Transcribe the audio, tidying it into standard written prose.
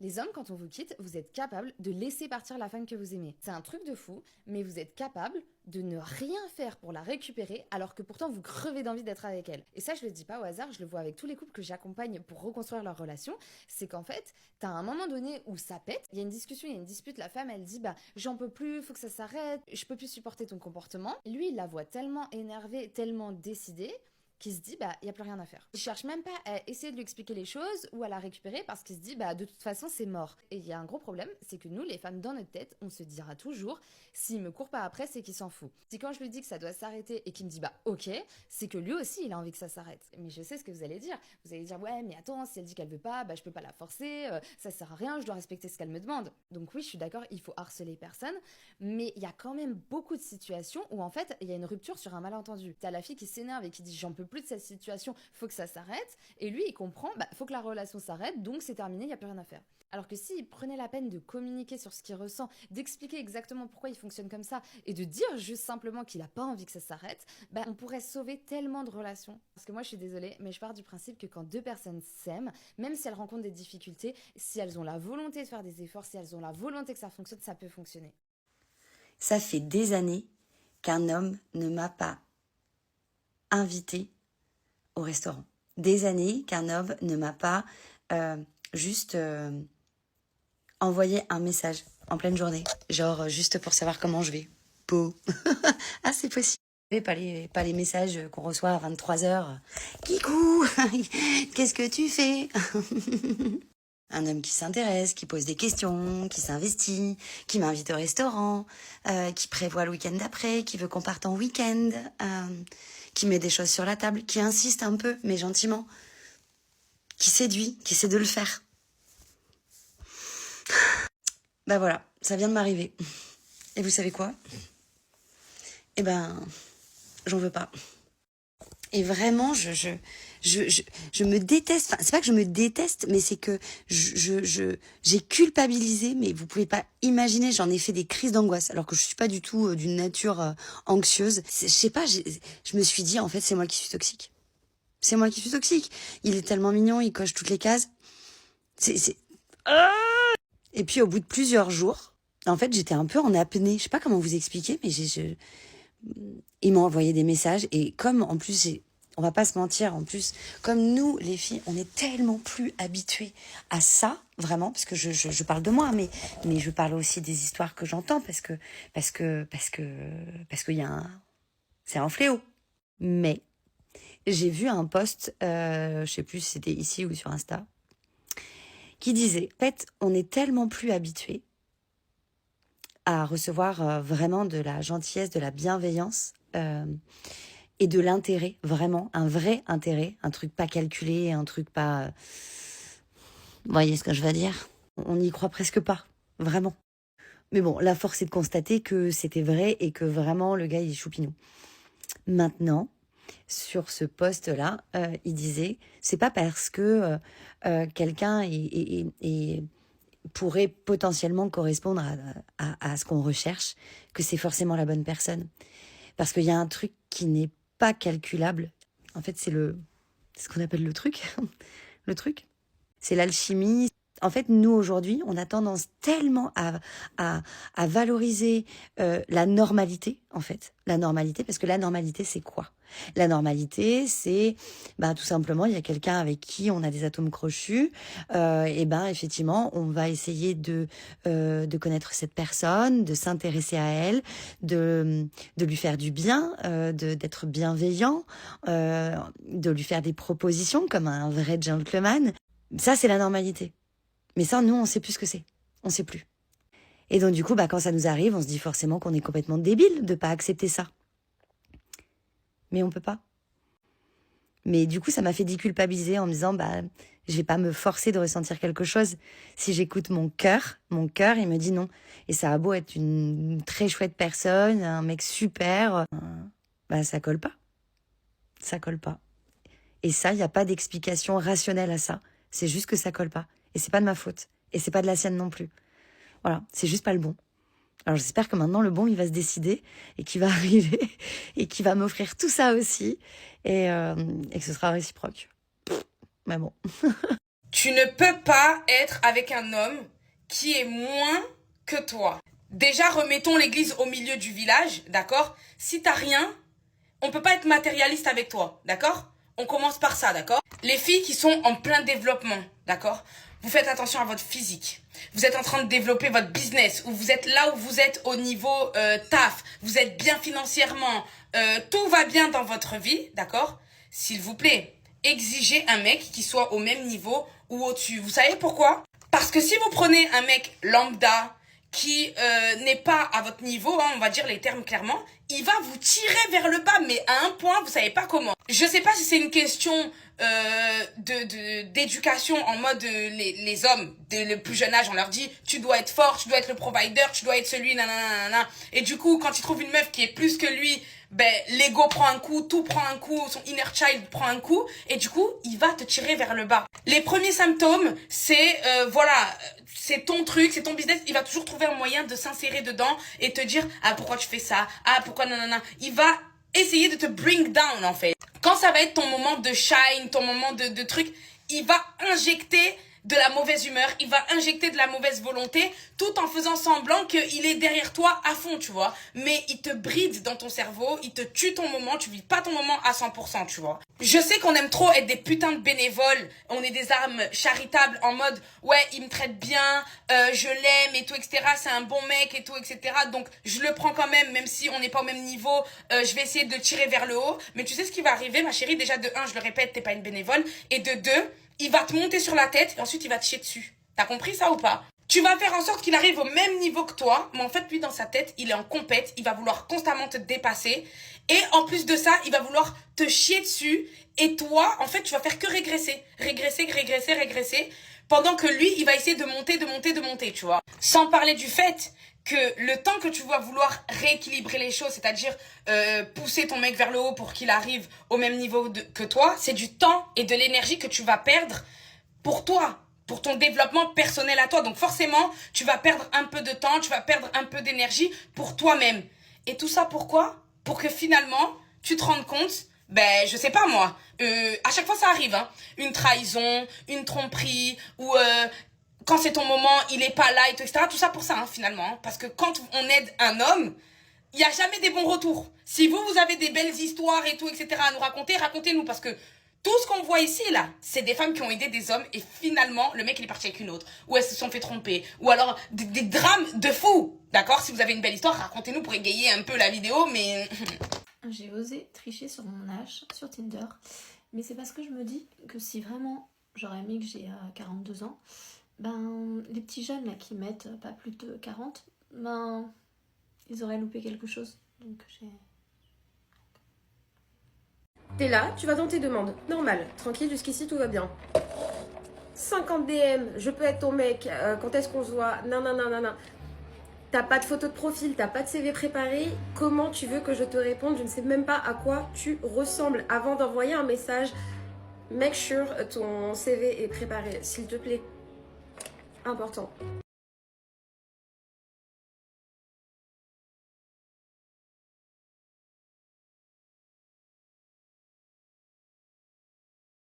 Les hommes, quand on vous quitte, vous êtes capable de laisser partir la femme que vous aimez. C'est un truc de fou, mais vous êtes capable de ne rien faire pour la récupérer alors que pourtant vous crevez d'envie d'être avec elle. Et ça, je le dis pas au hasard, je le vois avec tous les couples que j'accompagne pour reconstruire leur relation. C'est qu'en fait, t'as un moment donné où ça pète, il y a une discussion, il y a une dispute, la femme elle dit bah j'en peux plus, faut que ça s'arrête, je peux plus supporter ton comportement. Et lui, il la voit tellement énervée, tellement décidée qui se dit bah il y a plus rien à faire. Il cherche même pas à essayer de lui expliquer les choses ou à la récupérer parce qu'il se dit bah de toute façon c'est mort. Et il y a un gros problème, c'est que nous les femmes dans notre tête, on se dira toujours s'il me court pas après, c'est qu'il s'en fout. Si quand je lui dis que ça doit s'arrêter et qu'il me dit bah OK, c'est que lui aussi il a envie que ça s'arrête. Mais je sais ce que vous allez dire. Vous allez dire ouais mais attends, si elle dit qu'elle veut pas, bah je peux pas la forcer, ça sert à rien, je dois respecter ce qu'elle me demande. Donc oui, je suis d'accord, il faut harceler personne, mais il y a quand même beaucoup de situations où en fait il y a une rupture sur un malentendu. T'as la fille qui s'énerve et qui dit j'en peux plus de cette situation, faut que ça s'arrête, et lui il comprend, bah faut que la relation s'arrête, donc c'est terminé, il y a plus rien à faire. Alors que s'il prenait la peine de communiquer sur ce qu'il ressent, d'expliquer exactement pourquoi il fonctionne comme ça, et de dire juste simplement qu'il a pas envie que ça s'arrête, bah on pourrait sauver tellement de relations. Parce que moi je suis désolée, mais je pars du principe que quand deux personnes s'aiment, même si elles rencontrent des difficultés, si elles ont la volonté de faire des efforts, si elles ont la volonté que ça fonctionne, ça peut fonctionner. Ça fait des années qu'un homme ne m'a pas invité au restaurant. Des années qu'un homme ne m'a pas juste envoyé un message en pleine journée. Genre juste pour savoir comment je vais. Po. Ah, c'est possible. Pas les messages qu'on reçoit à 23h. Kikou, qu'est-ce que tu fais? Un homme qui s'intéresse, qui pose des questions, qui s'investit, qui m'invite au restaurant, qui prévoit le week-end d'après, qui veut qu'on parte en week-end, qui met des choses sur la table, qui insiste un peu, mais gentiment, qui séduit, qui essaie de le faire. Bah voilà, ça vient de m'arriver. Et vous savez quoi? Eh ben, j'en veux pas. Et vraiment, je me déteste. Enfin, c'est pas que je me déteste, mais c'est que j'ai culpabilisé, mais vous pouvez pas imaginer, j'en ai fait des crises d'angoisse, alors que je suis pas du tout d'une nature anxieuse. Je sais pas, je me suis dit, en fait, c'est moi qui suis toxique. C'est moi qui suis toxique. Il est tellement mignon, il coche toutes les cases. C'est... Et puis, au bout de plusieurs jours, en fait, j'étais un peu en apnée. Je sais pas comment vous expliquer, mais ils m'ont envoyé des messages. Et comme, en plus, on va pas se mentir, en plus, comme nous, les filles, on est tellement plus habituées à ça, vraiment, parce que je parle de moi, mais je parle aussi des histoires que j'entends, parce que y a c'est un fléau. Mais j'ai vu un post, je sais plus si c'était ici ou sur Insta, qui disait, en fait, on est tellement plus habitués à recevoir vraiment de la gentillesse, de la bienveillance et de l'intérêt, vraiment, un vrai intérêt, un truc pas calculé, un truc pas... Vous voyez ce que je veux dire? On n'y croit presque pas, vraiment. Mais bon, la force est de constater que c'était vrai et que vraiment le gars il est choupinou. Maintenant, sur ce poste-là, il disait, c'est pas parce que quelqu'un pourrait potentiellement correspondre à ce qu'on recherche que c'est forcément la bonne personne. Parce qu'il y a un truc qui n'est pas calculable. En fait, c'est ce qu'on appelle le truc. Le truc. C'est l'alchimie. En fait, nous, aujourd'hui, on a tendance tellement à valoriser la normalité, en fait. La normalité, parce que la normalité, c'est quoi? La normalité, c'est tout simplement, il y a quelqu'un avec qui on a des atomes crochus. Et effectivement, on va essayer de connaître cette personne, de s'intéresser à elle, de lui faire du bien, d'être bienveillant, de lui faire des propositions comme un vrai gentleman. Ça, c'est la normalité. Mais ça, nous, on sait plus ce que c'est. On sait plus. Et donc, du coup, quand ça nous arrive, on se dit forcément qu'on est complètement débile de pas accepter ça. Mais on peut pas. Mais du coup, ça m'a fait déculpabiliser en me disant, je vais pas me forcer de ressentir quelque chose. Si j'écoute mon cœur, il me dit non. Et ça a beau être une très chouette personne, un mec super, ça colle pas. Ça colle pas. Et ça, il n'y a pas d'explication rationnelle à ça. C'est juste que ça colle pas. Et c'est pas de ma faute. Et c'est pas de la sienne non plus. Voilà, c'est juste pas le bon. Alors j'espère que maintenant le bon, il va se décider et qu'il va arriver et qu'il va m'offrir tout ça aussi et que ce sera réciproque. Mais bon. Tu ne peux pas être avec un homme qui est moins que toi. Déjà, remettons l'église au milieu du village, d'accord? Si t'as rien, on peut pas être matérialiste avec toi, d'accord? On commence par ça, d'accord? Les filles qui sont en plein développement, d'accord? Vous faites attention à votre physique. Vous êtes en train de développer votre business, ou vous êtes là où vous êtes au niveau taf, vous êtes bien financièrement, tout va bien dans votre vie, d'accord? S'il vous plaît, exigez un mec qui soit au même niveau ou au-dessus. Vous savez pourquoi? Parce que si vous prenez un mec lambda qui n'est pas à votre niveau, hein, on va dire les termes clairement, il va vous tirer vers le bas, mais à un point, vous savez pas comment. Je sais pas si c'est une question d'éducation en mode les hommes le plus jeune âge, on leur dit tu dois être fort, tu dois être le provider, tu dois être celui nanana, et du coup quand il trouve une meuf qui est plus que lui, ben l'ego prend un coup, tout prend un coup, son inner child prend un coup, et du coup il va te tirer vers le bas. Les premiers symptômes, c'est voilà, c'est ton truc, c'est ton business, il va toujours trouver un moyen de s'insérer dedans et te dire ah pourquoi tu fais ça, ah pourquoi nanana, il va essayer de te bring down en fait. Quand ça va être ton moment de shine, ton moment de truc, il va injecter de la mauvaise humeur, il va injecter de la mauvaise volonté, tout en faisant semblant qu'il est derrière toi à fond, tu vois. Mais il te bride dans ton cerveau, il te tue ton moment, tu vis pas ton moment à 100%, tu vois. Je sais qu'on aime trop être des putains de bénévoles, on est des âmes charitables en mode, ouais, il me traite bien, je l'aime et tout, etc. C'est un bon mec et tout, etc. Donc, je le prends quand même si on n'est pas au même niveau, je vais essayer de le tirer vers le haut. Mais tu sais ce qui va arriver, ma chérie? Déjà, de 1, je le répète, t'es pas une bénévole. Et de 2, il va te monter sur la tête et ensuite il va te chier dessus. T'as compris ça ou pas? Tu vas faire en sorte qu'il arrive au même niveau que toi, mais en fait, lui, dans sa tête, il est en compète, il va vouloir constamment te dépasser. Et en plus de ça, il va vouloir te chier dessus. Et toi, en fait, tu vas faire que régresser. Régresser. Pendant que lui, il va essayer de monter, tu vois. Sans parler du fait que le temps que tu vas vouloir rééquilibrer les choses, c'est-à-dire pousser ton mec vers le haut pour qu'il arrive au même niveau que toi, c'est du temps et de l'énergie que tu vas perdre pour toi, pour ton développement personnel à toi. Donc forcément, tu vas perdre un peu de temps, tu vas perdre un peu d'énergie pour toi-même. Et tout ça pourquoi? Pour que finalement, tu te rendes compte, ben je sais pas moi, à chaque fois ça arrive, hein, une trahison, une tromperie, ou quand c'est ton moment, il est pas là, et tout, etc. Tout ça pour ça, hein, finalement. Hein, parce que quand on aide un homme, il n'y a jamais des bons retours. Si vous avez des belles histoires et tout, etc. à nous raconter, racontez-nous. Parce que tout ce qu'on voit ici, là, c'est des femmes qui ont aidé des hommes et finalement, le mec, il est parti avec une autre. Ou elles se sont fait tromper. Ou alors, des drames de fou. D'accord? Si vous avez une belle histoire, racontez-nous pour égayer un peu la vidéo, mais... J'ai osé tricher sur mon âge sur Tinder. Mais c'est parce que je me dis que si vraiment j'aurais mis que j'ai 42 ans, ben les petits jeunes là qui mettent pas plus de 40, ben ils auraient loupé quelque chose. Donc j'ai... T'es là, tu vas dans tes demandes. Normal, tranquille, jusqu'ici tout va bien. 50 DM, je peux être ton mec, quand est-ce qu'on se voit? Non. T'as pas de photo de profil, t'as pas de CV préparé. Comment tu veux que je te réponde? Je ne sais même pas à quoi tu ressembles. Avant d'envoyer un message, make sure ton CV est préparé, s'il te plaît. Important.